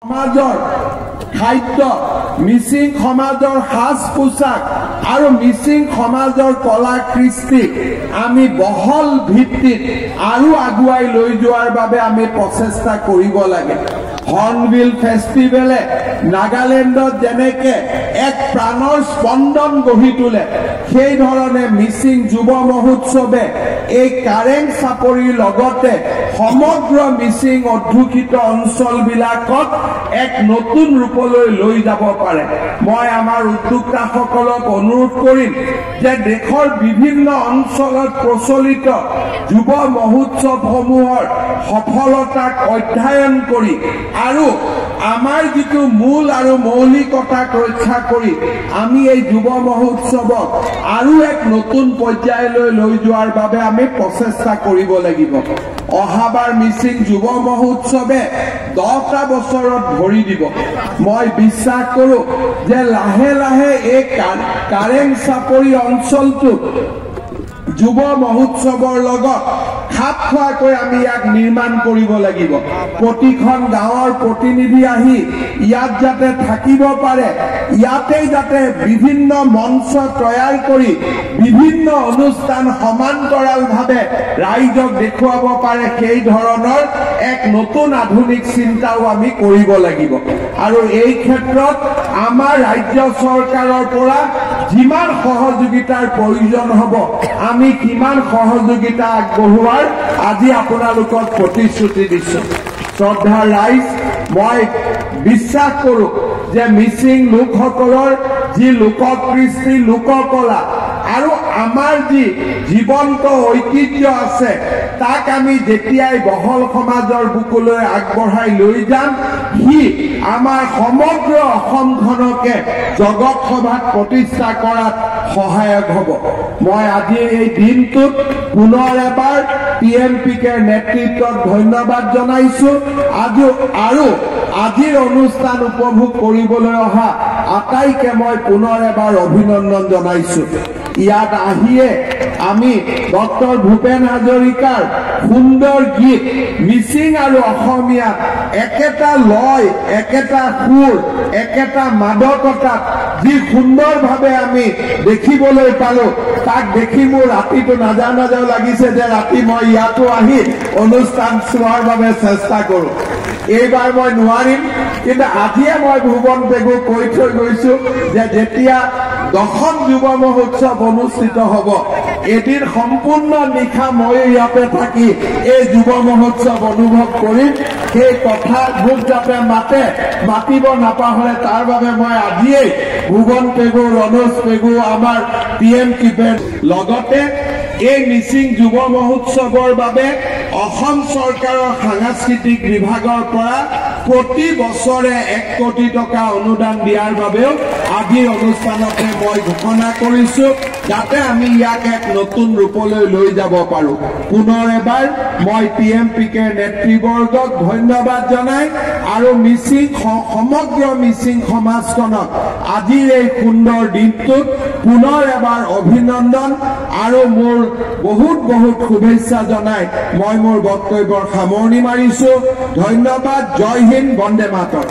সমাজৰ খাদ্য মিচিং সমাজৰ সাজ পোছাক আৰু মিচিং সমাজৰ কলা কৃষ্টি আমি বহল ভিত্তিত আৰু আগুৱাই লৈ যোৱাৰ বাবে আমি প্ৰচেষ্টা কৰিব লাগে। হৰ্ণবিল ফেষ্টিভেলে নাগালেণ্ডত যেনেকে এক প্ৰাণৰ স্পন্দন গঢ়ি তোলে, সেই ধৰণে মিচিং যুৱ মহোৎসৱে এই কাৰেং চাপৰিৰ লগতে সমগ্ৰ মিচিং অধ্যুষিত অঞ্চলবিলাকত এক নতুন ৰূপলৈ লৈ যাব পাৰে। মই আমাৰ উদ্যোক্তাসকলক অনুৰোধ কৰিম যে দেশৰ বিভিন্ন অঞ্চলত প্ৰচলিত যুৱ মহোৎসৱসমূহৰ সফলতাক অধ্যয়ন কৰি আৰু আমাৰ যিটো মূল আৰু মৌলিকতাক ৰক্ষা কৰি আমি এই যুৱ মহোৎসৱক আৰু এক নতুন পৰ্যায়লৈ লৈ যোৱাৰ বাবে আমি প্ৰচেষ্টা কৰিব লাগিব। অহাবাৰ মিচিং যুৱ মহোৎসৱে 10টা বছৰত ভৰি দিব। মই বিশ্বাস কৰোঁ যে লাহে লাহে এই কাৰেং চাপৰি অঞ্চলটোত যুৱ মহোৎসৱৰ লগত খাপ খোৱাকৈ আমি ইয়াক নিৰ্মাণ কৰিব লাগিব। প্ৰতিখন গাঁৱৰ প্ৰতিনিধি আহি ইয়াত যাতে থাকিব পাৰে, ইয়াতেই যাতে বিভিন্ন মঞ্চ তৈয়াৰ কৰি বিভিন্ন অনুষ্ঠান সমান্তৰালভাৱে ৰাইজক দেখুৱাব পাৰে, সেই ধৰণৰ এক নতুন আধুনিক চিন্তাও আমি কৰিব লাগিব। আৰু এই ক্ষেত্ৰত আমাৰ ৰাজ্য চৰকাৰৰ পৰা যিমান সহযোগিতাৰ প্ৰয়োজন হ'ব আমি কিমান সহযোগিতা আগবঢ়োৱাৰ আজি আপোনালোকক প্ৰতিশ্ৰুতি দিছো। শ্ৰদ্ধাৰ ৰাইজ, মই বিশ্বাস কৰোঁ যে মিচিং লোকসকলৰ যি লোককৃষ্টি লোককলা আৰু আমাৰ যি জীৱন্ত ঐতিহ্য আছে তাক আমি যেতিয়াই বহল সমাজৰ বুকুলৈ আগবঢ়াই লৈ যাম, সি আমাৰ সমগ্ৰ অসমখনকে জগত সভাত প্ৰতিষ্ঠা কৰাত সহায়ক হ'ব। মই আজিৰ এই দিনটোত পুনৰ এবাৰ PMPকে নেতৃত্বত ধন্যবাদ জনাইছো। আৰু আজিৰ অনুষ্ঠান উপভোগ কৰিবলৈ অহা আটাইকে মই পুনৰ এবাৰ অভিনন্দন জনাইছো। ইয়াত আহিয়ে আমি ডক্টৰ ভূপেন হাজৰিকাৰ সুন্দৰ গীত মিচিং আৰু অসমীয়া একেটা লয়, একেটা সুৰ, একেটা মাদকতাত যি সুন্দৰভাৱে আমি দেখিবলৈ পালো, তাক দেখি মোৰ ৰাতিটো নাযাওঁ নাযাওঁ লাগিছে যে ৰাতি মই ইয়াতো আহি অনুষ্ঠান চোৱাৰ বাবে চেষ্টা কৰোঁ। এইবাৰ মই নোৱাৰিম, কিন্তু আজিয়ে মই ভুৱন পেগুক কৈ থৈ গৈছো যে যেতিয়া 10খন যুৱ মহোৎসৱ অনুষ্ঠিত হ'ব, এদিন সম্পূৰ্ণ নিশা মই ইয়াতে থাকি এই যুৱ মহোৎসৱ অনুভৱ কৰিম। সেই কথা মোক যাতে মাতিব নাপাহৰে, তাৰ বাবে মই আজিয়েই ভুৱন পেগু, ৰণোজ পেগু, আমাৰ PMPৰ লগতে এই মিচিং যুৱ মহোৎসৱৰ বাবে অসম চৰকাৰৰ সাংস্কৃতিক বিভাগৰ পৰা প্ৰতি বছৰে 1 কোটি টকা অনুদান দিয়াৰ বাবেও আজিৰ অনুষ্ঠানতে মই ঘোষণা কৰিছো, যাতে আমি ইয়াক এক নতুন ৰূপলৈ লৈ যাব পাৰো। পুনৰ এবাৰ মই PMPকে নেতৃবৰ্গক ধন্যবাদ জনাই আৰু সমগ্ৰ মিচিং সমাজখনক আজিৰ এই সুন্দৰ দিনটোত পুনৰ এবাৰ অভিনন্দন আৰু মোৰ বহুত বহুত শুভেচ্ছা জনাই মই মোৰ বক্তব্যৰ সামৰণি মাৰিছো। ধন্যবাদ। জয় হিন্দ, বন্দে মাতৰম।